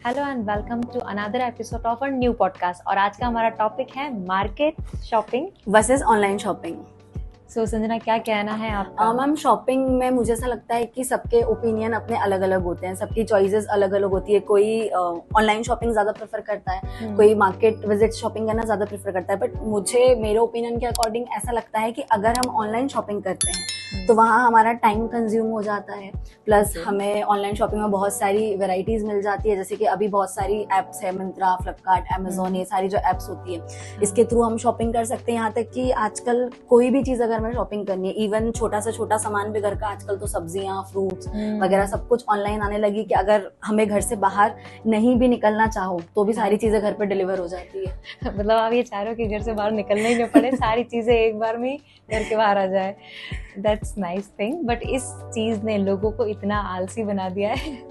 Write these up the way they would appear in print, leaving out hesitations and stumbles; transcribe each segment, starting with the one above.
Hello and welcome to another episode of a new podcast. और आज का हमारा टॉपिक है market shopping versus online shopping. So Sanjana, क्या कहना है आपका? मैम, शॉपिंग में मुझे ऐसा लगता है कि सबके ओपिनियन अपने अलग अलग होते हैं, सबकी चॉइसेस अलग अलग होती है। कोई ऑनलाइन शॉपिंग ज्यादा प्रेफर करता है, कोई मार्केट विजिट शॉपिंग करना ज्यादा प्रेफर करता है। बट मुझे मेरे ओपिनियन के अकॉर्डिंग ऐसा लगता है कि अगर हम ऑनलाइन शॉपिंग करते हैं तो वहाँ हमारा टाइम कंज्यूम हो जाता है, प्लस हमें ऑनलाइन शॉपिंग में बहुत सारी वेराइटीज मिल जाती है। जैसे कि अभी बहुत सारी एप्स है, मिंत्रा, फ्लिपकार्ट, अमेजोन, ये सारी जो एप्स होती है इसके थ्रू हम शॉपिंग कर सकते हैं। यहाँ तक कि आजकल कोई भी चीज अगर हमें शॉपिंग करनी है, इवन छोटा से छोटा सामान भी घर का, आजकल तो सब्जियां, फ्रूट्स वगैरह सब कुछ ऑनलाइन आने लगी कि अगर हमें घर से बाहर नहीं भी निकलना चाहो तो भी सारी चीजें घर पर डिलीवर हो जाती है। मतलब आप ये चाह रहे हो कि घर से बाहर निकलना ही नहीं पड़े, सारी चीजें एक बार में घर के बाहर आ जाए। That's nice thing. बट इस चीज ने लोगों को इतना आलसी बना दिया है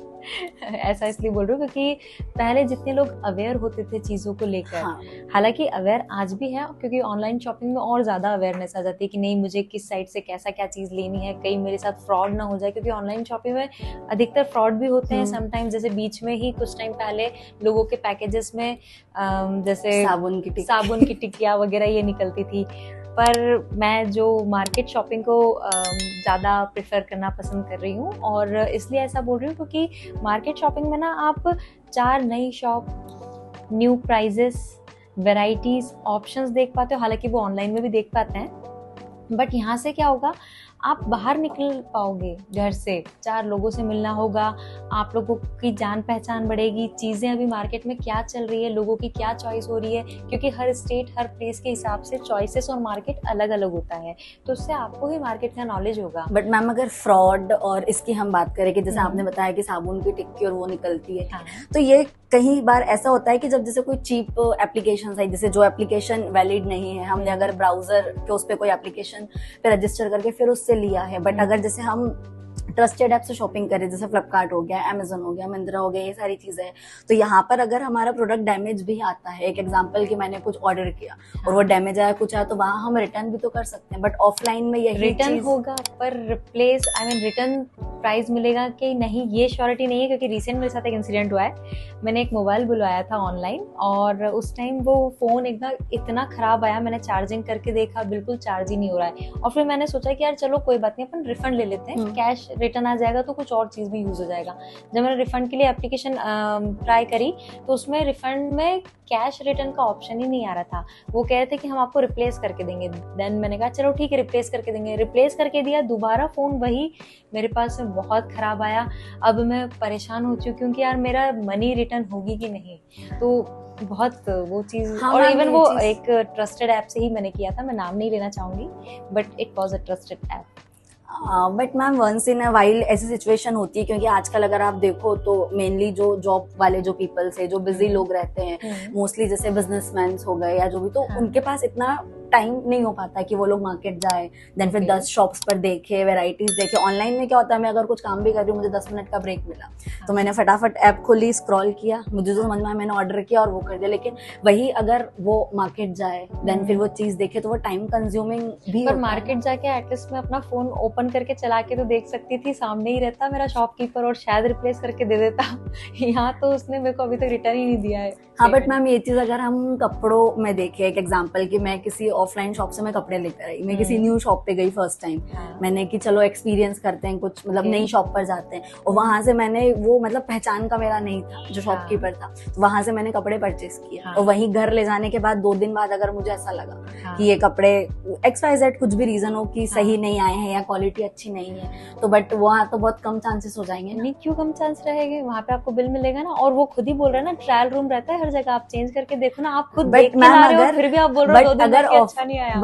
ऐसा इसलिए बोल रही हूँ क्योंकि पहले जितने लोग अवेयर होते थे चीजों को लेकर, हालांकि अवेयर आज भी है, क्योंकि ऑनलाइन शॉपिंग में और ज्यादा अवेयरनेस आ जाती है कि नहीं, मुझे किस साइट से कैसा क्या चीज लेनी है, कहीं मेरे साथ फ्रॉड ना हो जाए। क्योंकि ऑनलाइन शॉपिंग में अधिकतर फ्रॉड भी होते हैं समटाइम्स। जैसे बीच में ही कुछ टाइम पहले लोगों के पैकेजेस में जैसे साबुन की टिकिया वगैरह ये निकलती थी। पर मैं जो मार्केट शॉपिंग को ज़्यादा प्रेफर करना पसंद कर रही हूँ, और इसलिए ऐसा बोल रही हूँ क्योंकि मार्केट शॉपिंग में ना आप 4 नई shop, new prices, varieties, options देख पाते हो। हालांकि वो ऑनलाइन में भी देख पाते हैं, बट यहाँ से क्या होगा, आप बाहर निकल पाओगे घर से, 4 लोगों से मिलना होगा, आप लोगों की जान पहचान बढ़ेगी, चीज़ें अभी मार्केट में क्या चल रही है, लोगों की क्या चॉइस हो रही है, क्योंकि हर स्टेट, हर प्लेस के हिसाब से चॉइसेस और मार्केट अलग अलग होता है, तो उससे आपको ही मार्केट का नॉलेज होगा। बट मैम, अगर फ्रॉड और इसकी हम बात करें कि जैसे आपने बताया कि साबुन की टिक्की और वो निकलती है, तो ये कई बार ऐसा होता है कि जब जैसे कोई चीप एप्लीकेशन है, जैसे जो एप्लीकेशन वैलिड नहीं है, हमने अगर ब्राउजर के उस पे कोई एप्लीकेशन पे रजिस्टर करके फिर उससे लिया है, बट अगर जैसे हम ट्रस्टेड ऐप से शॉपिंग करें, जैसे फ्लिपकार्ट हो गया, अमेजोन हो गया, मिंत्रा हो गया, ये सारी चीजें हैं, तो यहाँ पर अगर हमारा प्रोडक्ट डैमेज भी आता है, एक एग्जांपल कि मैंने कुछ ऑर्डर किया और वो डैमेज आया, कुछ आया, तो वहाँ हम रिटर्न भी तो कर सकते हैं। बट ऑफलाइन में यही रिटर्न होगा, पर रिप्लेस रिटर्न प्राइस मिलेगा कि नहीं, ये श्योरिटी नहीं है। क्योंकि रिसेंट मेरे साथ एक इंसिडेंट हुआ है। मैंने एक मोबाइल बुलवाया था ऑनलाइन, और उस टाइम वो फोन एकदम इतना खराब आया, मैंने चार्जिंग करके देखा, बिल्कुल चार्ज ही नहीं हो रहा है। और फिर मैंने सोचा कि यार चलो कोई बात नहीं, अपन रिफंड ले लेते हैं, कैश रिटर्न आ जाएगा तो कुछ और चीज भी यूज हो जाएगा। जब मैंने रिफंड के लिए एप्लीकेशन ट्राई करी तो उसमें रिफंड में कैश रिटर्न का ऑप्शन ही नहीं आ रहा था। वो कह रहे थे कि हम आपको रिप्लेस करके देंगे। देन मैंने कहा चलो ठीक है, रिप्लेस करके देंगे। रिप्लेस करके दिया, दोबारा फोन वही मेरे पास में बहुत खराब आया। अब मैं परेशान हो चुकी हूँ कि यार मेरा मनी रिटर्न होगी कि नहीं। तो बहुत वो चीज, और इवन वो एक ट्रस्टेड ऐप से ही मैंने किया था, मैं नाम नहीं लेना चाहूंगी, but it was a trusted app. But ma'am, once in a while ऐसी सिचुएशन होती है, क्योंकि आजकल अगर आप देखो तो मेनली जो जॉब वाले जो पीपल्स है, जो बिजी लोग रहते हैं, मोस्टली जैसे बिजनेसमैन हो गए या जो भी, तो उनके पास इतना टाइम नहीं हो पाता कि वो लोग मार्केट जाए, देन फिर 10 शॉप्स पर देखे, वेराइटीज देखे। ऑनलाइन में क्या होता है, मैं अगर कुछ काम भी कर रही हूँ, मुझे 10 मिनट का ब्रेक मिला तो मैंने फटाफट ऐप खोली, स्क्रॉल किया, मुझे जो समझ में आया मैंने ऑर्डर किया और वो कर दिया। लेकिन वही अगर वो मार्केट जाए, देन फिर वो चीज देखे, तो वो टाइम कंज्यूमिंग भी। पर मार्केट जाके एटलीस्ट मैं अपना फोन ओपन करके चला के तो देख सकती थी, सामने ही रहता मेरा शॉपकीपर और शायद रिप्लेस करके दे देता। यहाँ तो उसने मेरे को अभी तक रिटर्न ही नहीं दिया है। हाँ, बट मैम ये चीज अगर हम कपड़ों में देखें, एक एग्जांपल कि मैं किसी ऑफलाइन शॉप से मैं कपड़े लेकर आई, मैं किसी न्यू शॉप पे गई फर्स्ट टाइम, मैंने कि चलो एक्सपीरियंस करते हैं कुछ, मतलब नई शॉप पर जाते हैं, और वहां से मैंने वो, मतलब पहचान का मेरा नहीं था जो शॉपकीपर था, तो वहां से मैंने कपड़े परचेस किया। और वहीं घर ले जाने के बाद 2 दिन बाद अगर मुझे ऐसा लगा कि ये कपड़े XYZ कुछ भी रीजन हो कि सही नहीं आए हैं या क्वालिटी अच्छी नहीं है, तो बट वहाँ तो बहुत कम चांसेस हो जाएंगे। नहीं, क्यों कम चांस रहेंगे, वहाँ पे आपको बिल मिलेगा ना। और वो खुद ही बोल रहा है ना, ट्रायल रूम रहता है हर जगह, आप चेंज करके देखो ना। आप खुद देख के ला रहे हो, फिर भी आप बोल रहे हो 2 दिन बाद अच्छा नहीं आया।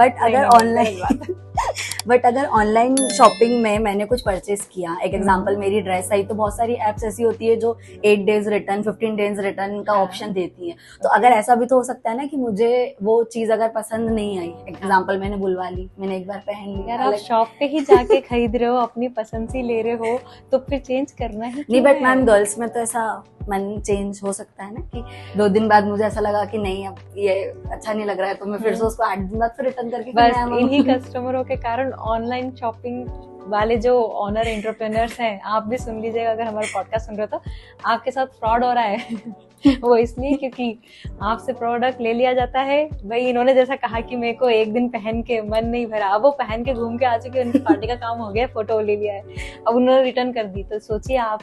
बट अगर ऑनलाइन शॉपिंग में मैंने कुछ परचेस किया, एक एग्जांपल मेरी ड्रेस आई, तो बहुत सारी एप्स ऐसी होती है जो 8 डेज रिटर्न, 15 डेज रिटर्न का ऑप्शन देती है। तो अगर ऐसा भी तो हो सकता है ना कि मुझे वो चीज अगर पसंद नहीं आई, एग्जांपल मैंने बुलवा ली, मैंने एक बार पहन ली, यार आप शॉप पे ही जाके खरीद रहे हो, अपनी पसंद से ले रहे हो, तो फिर चेंज करना ही नहीं। बट मैम, गर्ल्स में तो ऐसा मन चेंज हो सकता है ना कि 2 दिन बाद मुझे ऐसा लगा कि नहीं, अब ये अच्छा नहीं लग रहा है, तो मैं फिर से उसको 8 दिन बाद फिर रिटर्न करके। बस इन्हीं कस्टमरों के कारण ऑनलाइन शॉपिंग वाले जो ऑनर एंटरप्रेन्योर्स हैं, आप भी सुन लीजिएगा अगर हमारा पॉडकास्ट सुन रहे हो तो, आपके साथ फ्रॉड हो रहा है वो इसलिए क्योंकि आपसे प्रोडक्ट ले लिया जाता है, भाई इन्होंने जैसा कहा कि मेरे को एक दिन पहन के मन नहीं भरा, अब वो पहन के घूम के आ चुके, उनकी पार्टी का काम हो गया, फोटो ले लिया है, अब उन्होंने रिटर्न कर दी। तो सोचिए आप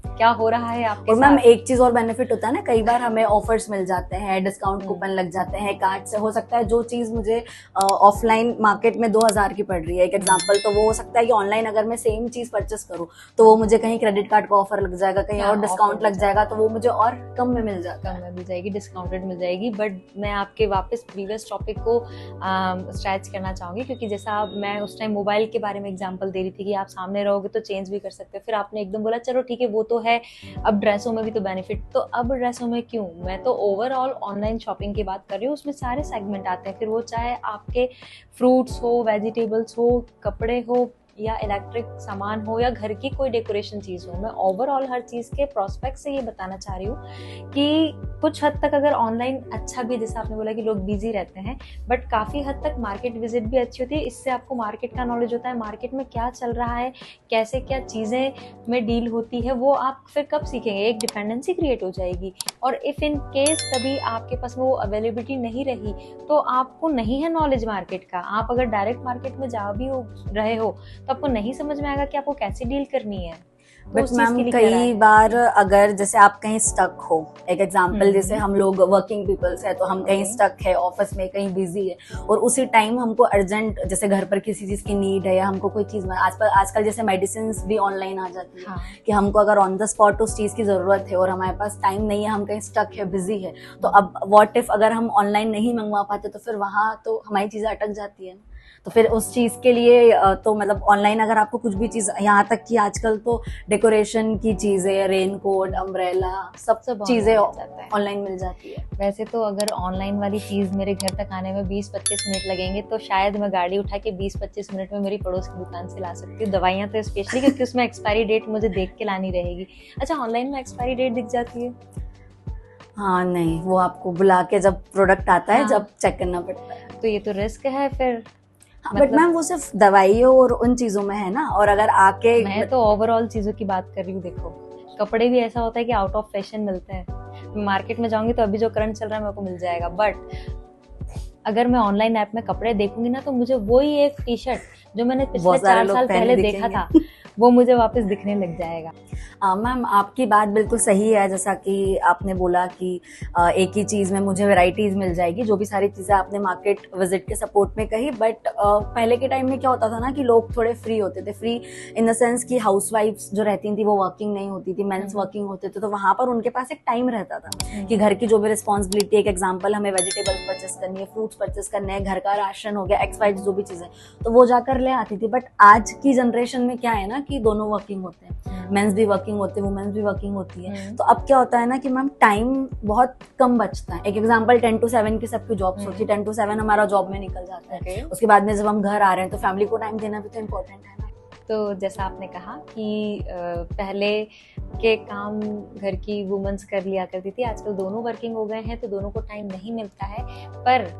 क्या हो रहा है आपके और साथ। मैम एक चीज और बेनिफिट होता है ना, कई बार हमें ऑफर्स मिल जाते हैं, डिस्काउंट कूपन लग जाते हैं कार्ड से। हो सकता है जो चीज मुझे ऑफलाइन मार्केट में 2000 की पड़ रही है, एक एग्जांपल, तो वो हो सकता है कि ऑनलाइन अगर मैं सेम चीज परचेस करूँ तो वो मुझे कहीं क्रेडिट कार्ड का ऑफर लग जाएगा, कहीं और डिस्काउंट लग जाएगा, तो वो मुझे और कम में मिल जाएगा, कम में मिल जाएगी, डिस्काउंटेड मिल जाएगी। बट मैं आपके वापस प्रीवियस टॉपिक को स्ट्रेच करना चाहूंगी, क्योंकि जैसा मैं उस टाइम मोबाइल के बारे में एग्जांपल दे रही थी कि आप सामने रहोगे तो चेंज भी कर सकते हो, फिर आपने एकदम बोला चलो ठीक है वो तो है, अब ड्रेसों में भी तो बेनिफिट, तो अब ड्रेसों में क्यों, मैं तो ओवरऑल ऑनलाइन शॉपिंग की बात कर रही हूँ, उसमें सारे सेगमेंट आते हैं, फिर वो चाहे आपके फ्रूट्स हो, वेजिटेबल्स हो, कपड़े हो, या इलेक्ट्रिक सामान हो, या घर की कोई डेकोरेशन चीज़ हो। मैं ओवरऑल हर चीज़ के प्रोस्पेक्ट से ये बताना चाह रही हूँ कि कुछ हद तक अगर ऑनलाइन अच्छा भी, जैसे आपने बोला कि लोग बिजी रहते हैं, बट काफ़ी हद तक मार्केट विजिट भी अच्छी होती है, इससे आपको मार्केट का नॉलेज होता है, मार्केट में क्या चल रहा है, कैसे क्या चीज़ें में डील होती है, वो आप फिर कब सीखेंगे, एक डिपेंडेंसी क्रिएट हो जाएगी। और इफ़ इन केस कभी आपके पास में वो अवेलेबिलिटी नहीं रही, तो आपको नहीं है नॉलेज मार्केट का, आप अगर डायरेक्ट मार्केट में जा भी रहे हो तो आपको नहीं समझ में आएगा कि आपको कैसे डील करनी है। बट मैम कई बार अगर जैसे आप कहीं स्टक हो, एक एग्जांपल जैसे हम लोग वर्किंग पीपल्स है तो हम कहीं स्टक है, ऑफिस में कहीं बिजी है, और उसी टाइम हमको अर्जेंट जैसे घर पर किसी चीज की नीड है, या हमको कोई चीज आजकल जैसे मेडिसिन भी ऑनलाइन आ जाती है, हाँ। कि हमको अगर ऑन द स्पॉट उस चीज की जरूरत है और हमारे पास टाइम नहीं है, हम कहीं स्टक है, बिजी है, तो अब व्हाट इफ अगर हम ऑनलाइन नहीं मंगवा पाते, तो फिर वहां तो हमारी चीजें अटक जाती है। तो फिर उस चीज के लिए तो मतलब ऑनलाइन अगर आपको कुछ भी चीज, यहाँ तक कि आजकल तो डेकोरेशन की चीजें, रेनकोट, अम्ब्रेला, सब चीजें ऑनलाइन मिल जाती है। वैसे तो अगर ऑनलाइन वाली चीज मेरे घर तक आने में 20-25 मिनट लगेंगे, तो शायद मैं गाड़ी उठा के 20-25 मिनट में मेरी पड़ोस की दुकान से ला सकती हूँ। दवाइयाँ तो स्पेशली, क्योंकि उसमें एक्सपायरी डेट मुझे देख के लानी रहेगी। अच्छा, ऑनलाइन में एक्सपायरी डेट दिख जाती है? हाँ नहीं, वो आपको बुला के जब प्रोडक्ट आता है, जब चेक करना पड़ता है। तो ये तो रिस्क है फिर। बट मैम वो सिर्फ दवाइयों और उन चीजों में है ना, और अगर आके मैं तो ओवरऑल चीजों की बात कर रही हूँ। देखो, कपड़े भी ऐसा होता है कि आउट ऑफ फैशन मिलते हैं, मार्केट में जाऊंगी तो अभी जो करंट चल रहा है मेरे को मिल जाएगा, बट अगर मैं ऑनलाइन ऐप में कपड़े देखूंगी ना, तो मुझे वही एक टी शर्ट जो मैंने पिछले 4 साल पहले देखा था वो मुझे वापस दिखने लग जाएगा। मैम आपकी बात बिल्कुल सही है, जैसा कि आपने बोला कि एक ही चीज़ में मुझे वैरायटीज मिल जाएगी, जो भी सारी चीज़ें आपने मार्केट विजिट के सपोर्ट में कही। बट पहले के टाइम में क्या होता था ना कि लोग थोड़े फ्री होते थे, फ्री इन द सेंस कि हाउसवाइफ्स जो रहती थी वो वर्किंग नहीं होती थी, मेंस वर्किंग होते थे, तो वहाँ पर उनके पास एक टाइम रहता था कि घर की जो भी रिस्पॉन्सिबिलिटी, एक एग्जाम्पल हमें वेजिटेबल्स परचेस करनी है, फ्रूट्स परचेस करने हैं, घर का राशन हो गया, एक्सपाइज जो भी चीज़ें, तो वो जाकर ले आती थी। बट आज की जनरेशन में क्या है ना कि दोनों वर्किंग होते हैं, मेंस भी वर्किंग होते हैं, वुमेन्स भी वर्किंग होती है, तो अब क्या होता है ना कि मैम टाइम बहुत कम बचता है। एक एग्जांपल 10 to 7 की सबकी जॉब्स होती है, 10 to 7 हमारा जॉब में निकल जाता है, उसके बाद में जब हम घर आ रहे हैं तो फैमिली को टाइम देना भी तो इम्पोर्टेंट है ना। तो जैसा आपने कहा कि पहले के काम घर की वुमेन्स कर लिया करती थी, आजकल दोनों वर्किंग हो गए हैं तो दोनों को टाइम नहीं मिलता है, पर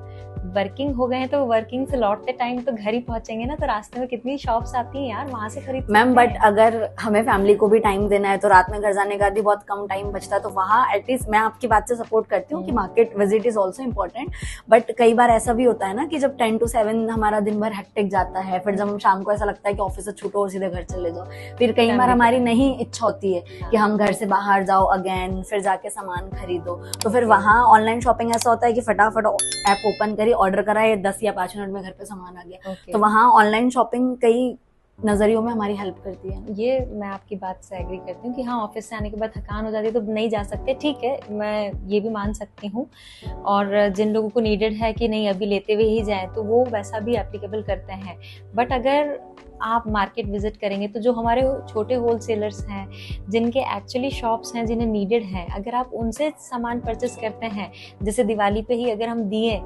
वर्किंग हो गए हैं तो वर्किंग से लौटते टाइम तो घर ही पहुंचेंगे ना, तो रास्ते में कितनी शॉप्स आती हैं यार, वहां से खरीद मैम। बट अगर हमें फैमिली को भी टाइम देना है तो रात में घर जाने का भी बहुत कम टाइम बचता है, तो वहाँ एटलीस्ट मैं आपकी बात से सपोर्ट करती हूँ कि market visit is also important. But कई बार ऐसा भी होता है ना कि जब 10 to 7 हमारा दिन भर हेक्टिक जाता है, फिर जब हम शाम को ऐसा लगता है कि ऑफिस से छूटो और सीधे घर चले जाओ, फिर कई बार हमारी नहीं इच्छा होती है कि हम घर से बाहर जाओ अगेन, फिर जाके सामान खरीदो, तो फिर वहाँ ऑनलाइन शॉपिंग ऐसा होता है कि फटाफट ऐप ओपन करी, ऑर्डर करा, 10 या 5 मिनट में घर पे सामान आ गया। तो वहाँ ऑनलाइन शॉपिंग कई नजरियों में हमारी हेल्प करती है। ये मैं आपकी बात से एग्री करती हूँ कि हाँ, ऑफिस से आने के बाद थकान हो जाती है तो नहीं जा सकते, ठीक है, मैं ये भी मान सकती हूँ। और जिन लोगों को नीडेड है कि नहीं अभी लेते हुए ही जाएं, तो वो वैसा भी एप्लीकेबल करते हैं। बट अगर आप मार्केट विजिट करेंगे तो जो हमारे छोटे होलसेलर्स हैं, जिनके एक्चुअली शॉप्स हैं, जिन्हें नीडेड हैं, अगर आप उनसे सामान परचेस करते हैं, जैसे दिवाली पे ही अगर हम दिए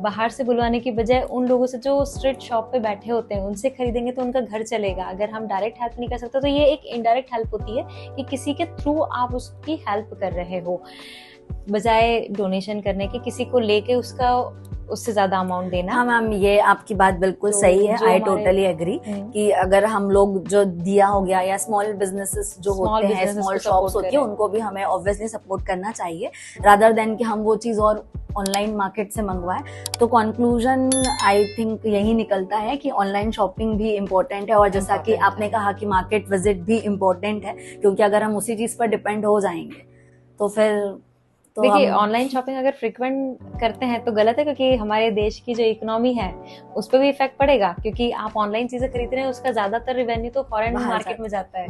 बाहर से बुलवाने की बजाय उन लोगों से जो स्ट्रीट शॉप पे बैठे होते हैं उनसे खरीदेंगे तो उनका घर चलेगा। अगर हम डायरेक्ट हेल्प नहीं कर सकते तो ये एक इनडायरेक्ट हेल्प होती है कि किसी के थ्रू आप उसकी हेल्प कर रहे हो, बजाय डोनेशन करने के, किसी को लेके उसका उससे ज्यादा अमाउंट देना। हाँ मैम, ये आपकी बात बिल्कुल तो सही है, जो आई हमारे- टोटली एग्री कि अगर हम लोग जो दिया हो गया या स्मॉल बिजनेसेस जो Small होते हैं, businesses स्मॉल को शॉप्स support होती है, करें। उनको भी हमें ऑब्वियसली सपोर्ट करना चाहिए रादर देन कि हम वो चीज और ऑनलाइन मार्केट से मंगवाएं। तो कंक्लूजन आई थिंक यही निकलता है कि ऑनलाइन शॉपिंग भी इम्पोर्टेंट है, और जैसा कि Important आपने है। कहा कि मार्केट विजिट भी इम्पोर्टेंट है, क्योंकि अगर हम उसी चीज पर डिपेंड हो जाएंगे तो फिर तो देखिए, हम ऑनलाइन शॉपिंग अगर फ्रिक्वेंट करते हैं तो गलत है, क्योंकि हमारे देश की जो इकोनॉमी है उस पर भी इफेक्ट पड़ेगा, क्योंकि आप ऑनलाइन चीजें खरीद रहे हैं उसका ज्यादातर रेवेन्यू तो फॉरेन बाहर मार्केट जाता में जाता है।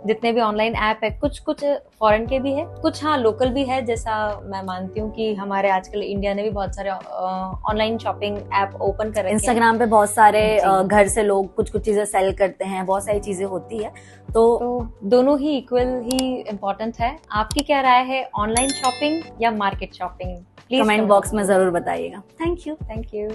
जितने भी ऑनलाइन ऐप है, कुछ कुछ फॉरेन के भी है, कुछ हाँ लोकल भी है। जैसा मैं मानती हूँ कि हमारे आजकल इंडिया ने भी बहुत सारे ऑनलाइन शॉपिंग ऐप ओपन कर रखे हैं। इंस्टाग्राम पे बहुत सारे जी। घर से लोग कुछ कुछ चीजें सेल करते हैं, बहुत सारी चीजें होती है। तो दोनों ही इक्वल ही इम्पोर्टेंट है। आपकी क्या राय है, ऑनलाइन शॉपिंग या market shopping? Please comment box में जरूर बताइएगा। Thank you. Thank you.